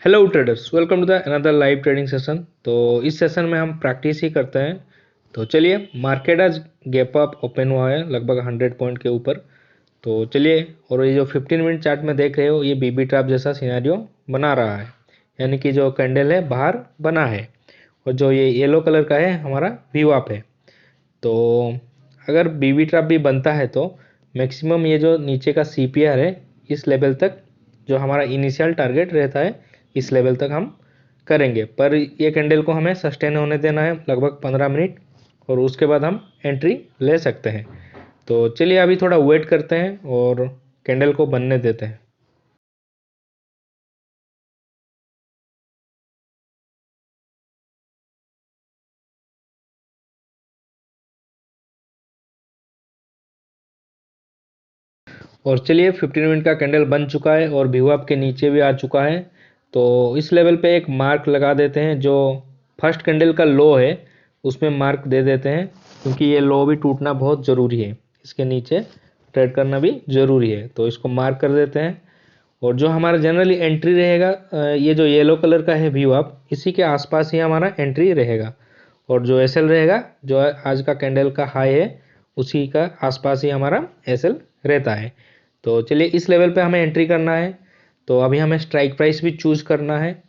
Hello traders, welcome to the another live trading session. तो इस session में हम प्रैक्टिस ही करते हैं। तो चलिए, मार्केट आज गैप अप ओपन हुआ है लगभग 100 पॉइंट के ऊपर। तो चलिए, और ये जो 15 मिनट चार्ट में देख रहे हो, ये बीबी ट्रैप जैसा सिनेरियो बना रहा है, यानी कि जो कैंडल है बाहर बना है, और जो ये येलो कलर का है हमारा वीवॉप है। तो अगर बीबी ट्रैप भी बनता है तो मैक्सिमम ये जो नीचे का सीपीआर है, इस लेवल तक जो हमारा इनिशियल टारगेट रहता है, इस लेवल तक हम करेंगे। पर ये कैंडल को हमें सस्टेन होने देना है लगभग 15 मिनट, और उसके बाद हम एंट्री ले सकते हैं। तो चलिए, अभी थोड़ा वेट करते हैं और कैंडल को बनने देते हैं। और चलिए, 15 मिनट का कैंडल बन चुका है और वीवॉप के नीचे भी आ चुका है। तो इस लेवल पे एक मार्क लगा देते हैं, जो फर्स्ट कैंडल का लो है उसमें मार्क दे देते हैं, क्योंकि ये लो भी टूटना बहुत ज़रूरी है, इसके नीचे ट्रेड करना भी ज़रूरी है। तो इसको मार्क कर देते हैं। और जो हमारा जनरली एंट्री रहेगा, ये जो येलो कलर का है वीवॉप, इसी के आसपास ही हमारा एंट्री रहेगा। और जो एसएल रहेगा, जो आज का कैंडल का हाई है, उसी का आसपास ही हमारा एसएल रहता है। तो चलिए, इस लेवल पे हमें एंट्री करना है। तो अभी हमें स्ट्राइक प्राइस भी चूज करना है,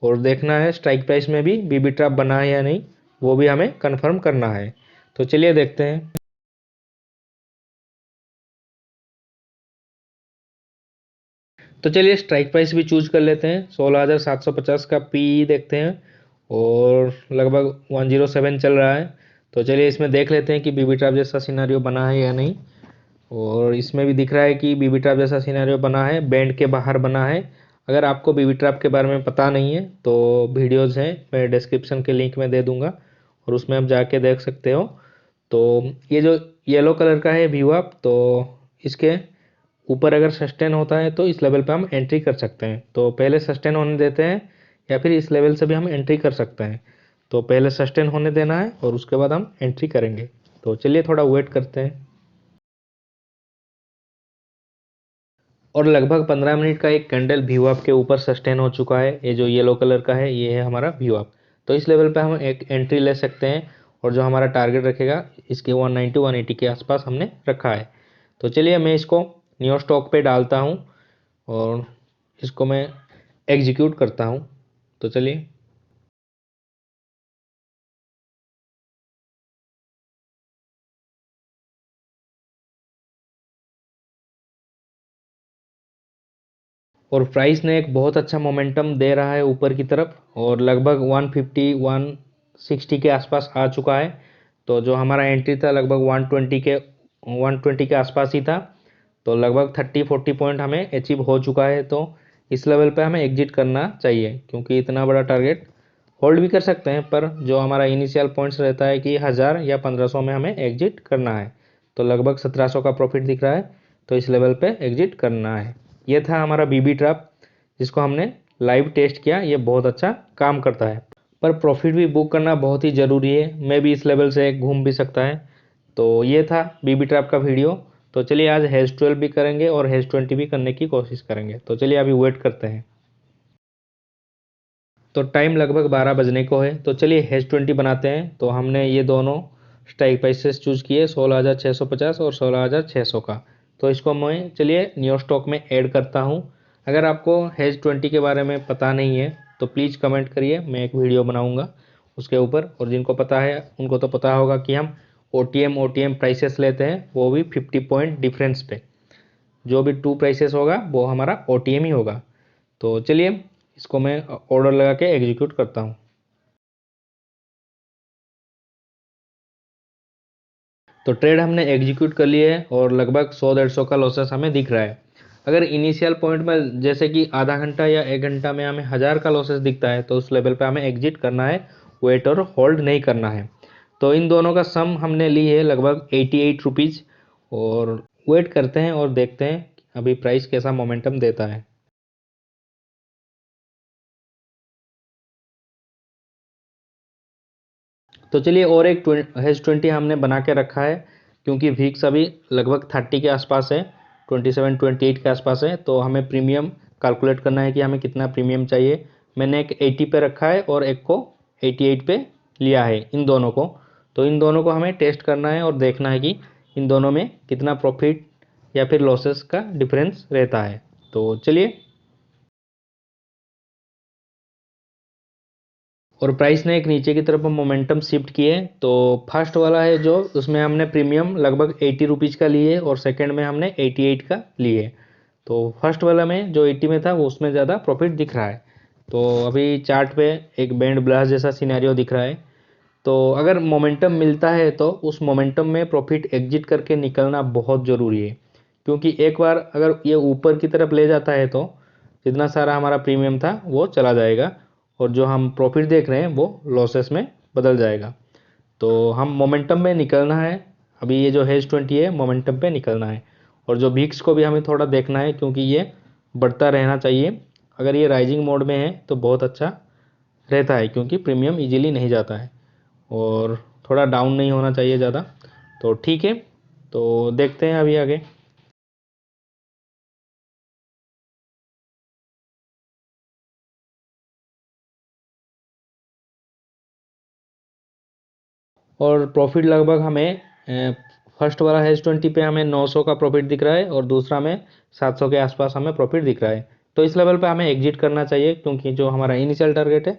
और देखना है स्ट्राइक प्राइस में भी बीबी ट्रैप बना है या नहीं, वो भी हमें कंफर्म करना है। तो चलिए देखते हैं। तो चलिए, स्ट्राइक प्राइस भी चूज कर लेते हैं। 16,750 का पी देखते हैं, और लगभग 107 चल रहा है। तो चलिए, इसमें देख लेते हैं कि बीबी ट्रैप जैसा सिनारियो बना है या नहीं। और इसमें भी दिख रहा है कि बीबी ट्रैप जैसा सिनेरियो बना है, बैंड के बाहर बना है। अगर आपको बीबी ट्रैप के बारे में पता नहीं है तो वीडियोज़ हैं, मैं डिस्क्रिप्शन के लिंक में दे दूंगा, और उसमें आप जाके देख सकते हो। तो ये जो येलो कलर का है वीवॉप, तो इसके ऊपर अगर सस्टेन होता है तो इस लेवल पे हम एंट्री कर सकते हैं। तो पहले सस्टेन होने देते हैं, या फिर इस लेवल से भी हम एंट्री कर सकते हैं। तो पहले सस्टेन होने देना है और उसके बाद हम एंट्री करेंगे। तो चलिए, थोड़ा वेट करते हैं। और लगभग 15 मिनट का एक कैंडल वीवॉप के ऊपर सस्टेन हो चुका है। ये जो येलो कलर का है, ये है हमारा वीवॉप। तो इस लेवल पे हम एक एंट्री ले सकते हैं, और जो हमारा टारगेट रखेगा, इसके 190 180 के आसपास हमने रखा है। तो चलिए, मैं इसको न्यू स्टॉक पे डालता हूँ, और इसको मैं एग्जीक्यूट करता हूँ। तो चलिए, और प्राइस ने एक बहुत अच्छा मोमेंटम दे रहा है ऊपर की तरफ, और लगभग 150 160 के आसपास आ चुका है। तो जो हमारा एंट्री था लगभग 120 के आसपास ही था। तो लगभग 30-40 पॉइंट हमें अचीव हो चुका है। तो इस लेवल पे हमें एग्जिट करना चाहिए, क्योंकि इतना बड़ा टारगेट होल्ड भी कर सकते हैं, पर जो हमारा इनिशियल पॉइंट्स रहता है कि 1000 या 1500 में हमें एग्जिट करना है। तो लगभग 1700 का प्रॉफिट दिख रहा है, तो इस लेवल पे एग्जिट करना है। ये था हमारा बीबी ट्रैप, जिसको हमने लाइव टेस्ट किया। ये बहुत अच्छा काम करता है, पर प्रॉफिट भी बुक करना बहुत ही ज़रूरी है। मैं भी इस लेवल से घूम भी सकता है। तो ये था बीबी ट्रैप का वीडियो। तो चलिए, आज हैश 12 भी करेंगे और हैश 20 भी करने की कोशिश करेंगे। तो चलिए, अभी वेट करते हैं। तो टाइम लगभग 12 बजने को है। तो चलिए, हैश 20 बनाते हैं। तो हमने ये दोनों स्ट्राइक प्राइसेस चूज़ किए, 16,650 और 16,600 का। तो इसको मैं चलिए न्यू स्टॉक में ऐड करता हूँ। अगर आपको हैश 20 के बारे में पता नहीं है तो प्लीज़ कमेंट करिए, मैं एक वीडियो बनाऊँगा उसके ऊपर। और जिनको पता है उनको तो पता होगा कि हम ओ टी एम प्राइसेस लेते हैं, वो भी 50 पॉइंट डिफरेंस पे। जो भी टू प्राइसेस होगा वो हमारा ओ ही होगा। तो चलिए, इसको मैं ऑर्डर लगा के एग्जीक्यूट करता हूँ। तो ट्रेड हमने एग्जीक्यूट कर लिए है, और लगभग 100-150 का लॉसेस हमें दिख रहा है। अगर इनिशियल पॉइंट में जैसे कि आधा घंटा या 1 घंटा में हमें 1000 का लॉसेस दिखता है, तो उस लेवल पे हमें एग्जिट करना है, वेट और होल्ड नहीं करना है। तो इन दोनों का सम हमने ली है लगभग 88 रुपीज़, और वेट करते हैं और देखते हैं अभी प्राइस कैसा मोमेंटम देता है। तो चलिए, और एक हैश 20 हमने बना के रखा है, क्योंकि वीक्स अभी लगभग 30 के आसपास है, 27 28 के आसपास है। तो हमें प्रीमियम कैलकुलेट करना है कि हमें कितना प्रीमियम चाहिए। मैंने एक 80 पे रखा है और एक को 88 पे लिया है, इन दोनों को। तो इन दोनों को हमें टेस्ट करना है और देखना है कि इन दोनों में कितना प्रॉफिट या फिर लॉसेस का डिफरेंस रहता है। तो चलिए, और प्राइस ने एक नीचे की तरफ मोमेंटम शिफ्ट किए। तो फर्स्ट वाला है जो, उसमें हमने प्रीमियम लगभग 80 रुपीज़ का लिए और सेकंड में हमने 88 का लिए। तो फर्स्ट वाला में जो 80 में था वो उसमें ज़्यादा प्रॉफिट दिख रहा है। तो अभी चार्ट पे एक बैंड ब्लास्ट जैसा सिनेरियो दिख रहा है। तो अगर मोमेंटम मिलता है तो उस मोमेंटम में प्रॉफिट एग्जिट करके निकलना बहुत ज़रूरी है, क्योंकि एक बार अगर ये ऊपर की तरफ ले जाता है तो जितना सारा हमारा प्रीमियम था वो चला जाएगा और जो हम प्रॉफिट देख रहे हैं वो लॉसेस में बदल जाएगा। तो हम मोमेंटम में निकलना है। अभी ये जो हेज 20 है, मोमेंटम पे निकलना है। और जो वीक्स को भी हमें थोड़ा देखना है, क्योंकि ये बढ़ता रहना चाहिए। अगर ये राइजिंग मोड में है तो बहुत अच्छा रहता है, क्योंकि प्रीमियम इजीली नहीं जाता है और थोड़ा डाउन नहीं होना चाहिए ज़्यादा। तो ठीक है, तो देखते हैं अभी आगे। और प्रॉफिट लगभग हमें फर्स्ट वाला हैज़ 20 पे हमें 900 का प्रॉफिट दिख रहा है और दूसरा में 700 के आसपास हमें प्रॉफिट दिख रहा है। तो इस लेवल पे हमें एग्जिट करना चाहिए, क्योंकि जो हमारा इनिशियल टारगेट है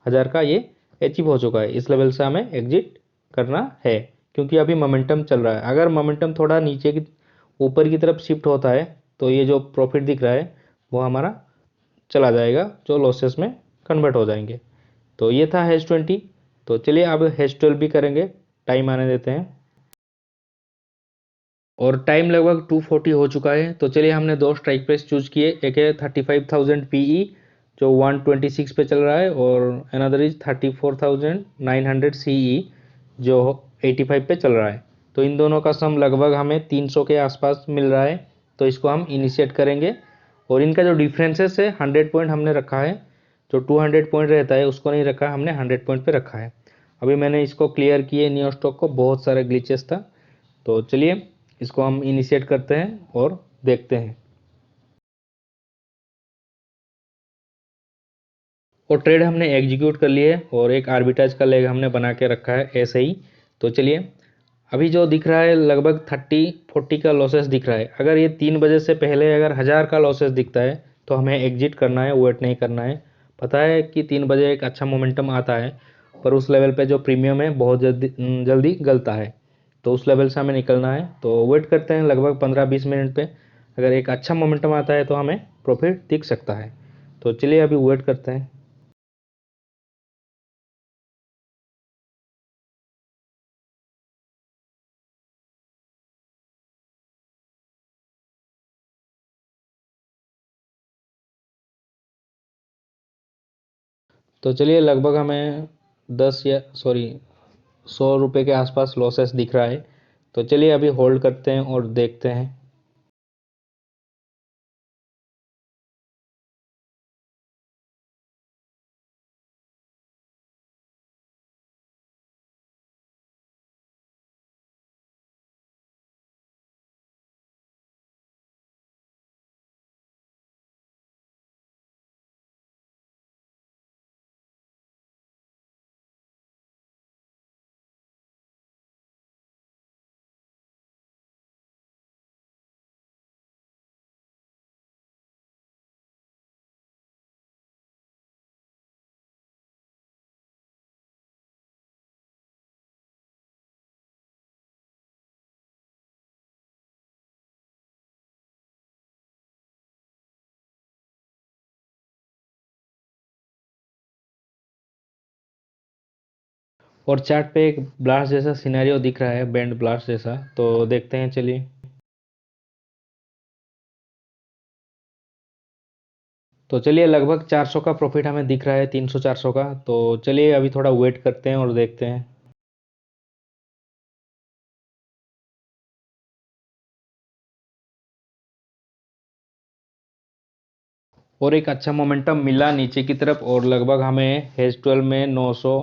1000 का, ये अचीव हो चुका है। इस लेवल से हमें एग्जिट करना है, क्योंकि अभी मोमेंटम चल रहा है। अगर मोमेंटम थोड़ा नीचे की ऊपर की तरफ शिफ्ट होता है तो ये जो प्रॉफिट दिख रहा है वो हमारा चला जाएगा, जो लॉसेस में कन्वर्ट हो जाएंगे। तो ये था हैश 20। तो चलिए अब हैश 12 भी करेंगे, टाइम आने देते हैं। और टाइम लगभग 2:40 हो चुका है। तो चलिए, हमने दो स्ट्राइक प्राइस चूज किए। एक है 35,000 पीई जो 126 पे चल रहा है, और अनदर इज 34,900 सीई जो 85 पे चल रहा है। तो इन दोनों का सम लगभग हमें 300 के आसपास मिल रहा है। तो इसको हम इनिशिएट करेंगे। और इनका जो डिफरेंसेस है 100 पॉइंट हमने रखा है। जो 200 पॉइंट रहता है उसको नहीं रखा, हमने 100 पॉइंट पे रखा है। अभी मैंने इसको क्लियर किए नियो स्टॉक को, बहुत सारे ग्लिचेस था। तो चलिए, इसको हम इनिशिएट करते हैं और देखते हैं। और ट्रेड हमने एग्जीक्यूट कर लिए और एक आर्बिट्राज का लेग हमने बना के रखा है ऐसे ही। तो चलिए, अभी जो दिख रहा है लगभग 30-40 का लॉसेस दिख रहा है। अगर ये 3 बजे से पहले अगर 1000 का लॉसेस दिखता है तो हमें एग्जिट करना है, वेट नहीं करना है। पता है कि 3 बजे एक अच्छा मोमेंटम आता है, पर उस लेवल पे जो प्रीमियम है बहुत जल्दी जल्दी गलता है। तो उस लेवल से हमें निकलना है। तो वेट करते हैं लगभग 15-20 मिनट पे। अगर एक अच्छा मोमेंटम आता है तो हमें प्रॉफिट दिख सकता है। तो चलिए अभी वेट करते हैं। तो चलिए, लगभग हमें 10 या सॉरी 100 रुपये के आसपास लॉसेस दिख रहा है। तो चलिए अभी होल्ड करते हैं और देखते हैं। और चार्ट पे एक ब्लास्ट जैसा सिनेरियो दिख रहा है, बैंड ब्लास्ट जैसा। तो देखते हैं, चलिए। तो चलिए, लगभग 400 का प्रॉफिट हमें दिख रहा है, 300-400 का। तो चलिए अभी थोड़ा वेट करते हैं और देखते हैं। और एक अच्छा मोमेंटम मिला नीचे की तरफ, और लगभग हमें हेज 12 में 900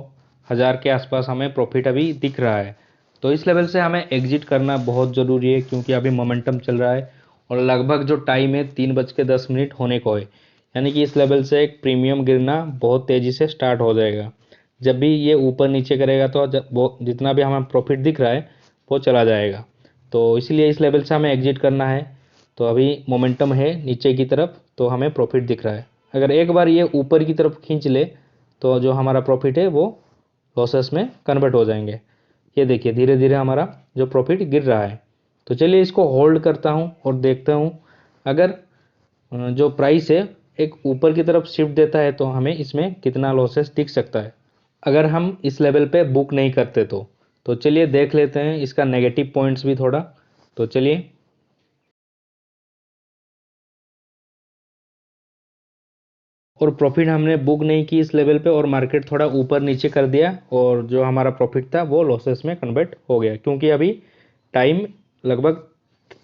1000 के आसपास हमें प्रॉफिट अभी दिख रहा है। तो इस लेवल से हमें एग्जिट करना बहुत ज़रूरी है, क्योंकि अभी मोमेंटम चल रहा है और लगभग जो टाइम है 3:10 होने को है। यानी कि इस लेवल से एक प्रीमियम गिरना बहुत तेज़ी से स्टार्ट हो जाएगा। जब भी ये ऊपर नीचे करेगा तो वो जितना भी हमें प्रॉफिट दिख रहा है वो चला जाएगा। तो इसीलिए इस लेवल से हमें एग्जिट करना है। तो अभी मोमेंटम है नीचे की तरफ, तो हमें प्रॉफिट दिख रहा है। अगर एक बार ये ऊपर की तरफ खींच ले तो जो हमारा प्रॉफिट है वो लॉसेस में कन्वर्ट हो जाएंगे। ये देखिए धीरे धीरे हमारा जो प्रॉफिट गिर रहा है। तो चलिए इसको होल्ड करता हूँ और देखता हूँ, अगर जो प्राइस है एक ऊपर की तरफ शिफ्ट देता है तो हमें इसमें कितना लॉसेस दिख सकता है, अगर हम इस लेवल पे बुक नहीं करते तो चलिए देख लेते हैं इसका नेगेटिव पॉइंट्स भी थोड़ा। तो चलिए, और प्रॉफिट हमने बुक नहीं की इस लेवल पे और मार्केट थोड़ा ऊपर नीचे कर दिया और जो हमारा प्रॉफिट था वो लॉसेस में कन्वर्ट हो गया, क्योंकि अभी टाइम लगभग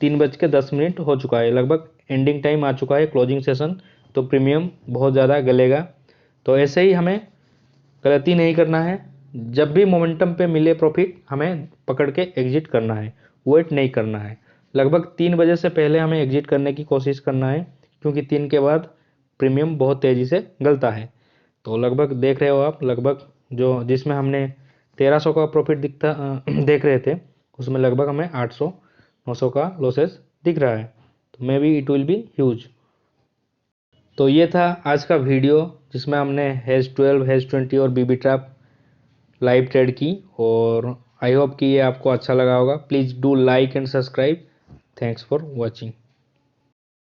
3:10 हो चुका है, लगभग एंडिंग टाइम आ चुका है क्लोजिंग सेशन। तो प्रीमियम बहुत ज़्यादा गलेगा। तो ऐसे ही हमें गलती नहीं करना है। जब भी मोमेंटम पे मिले प्रॉफिट हमें पकड़ के एग्जिट करना है, वेट नहीं करना है। लगभग 3 बजे से पहले हमें एग्जिट करने की कोशिश करना है, क्योंकि 3 के बाद प्रीमियम बहुत तेज़ी से गलता है। तो लगभग देख रहे हो आप, लगभग जो जिसमें हमने 1300 का प्रॉफिट दिखता देख रहे थे, उसमें लगभग हमें 800 900 का लॉसेस दिख रहा है। तो may be it will be huge. तो ये था आज का वीडियो जिसमें हमने हेज 12 हेज 20 और बीबी ट्रैप लाइव ट्रेड की। और आई होप कि ये आपको अच्छा लगा होगा। Please do like and subscribe. Thanks for watching.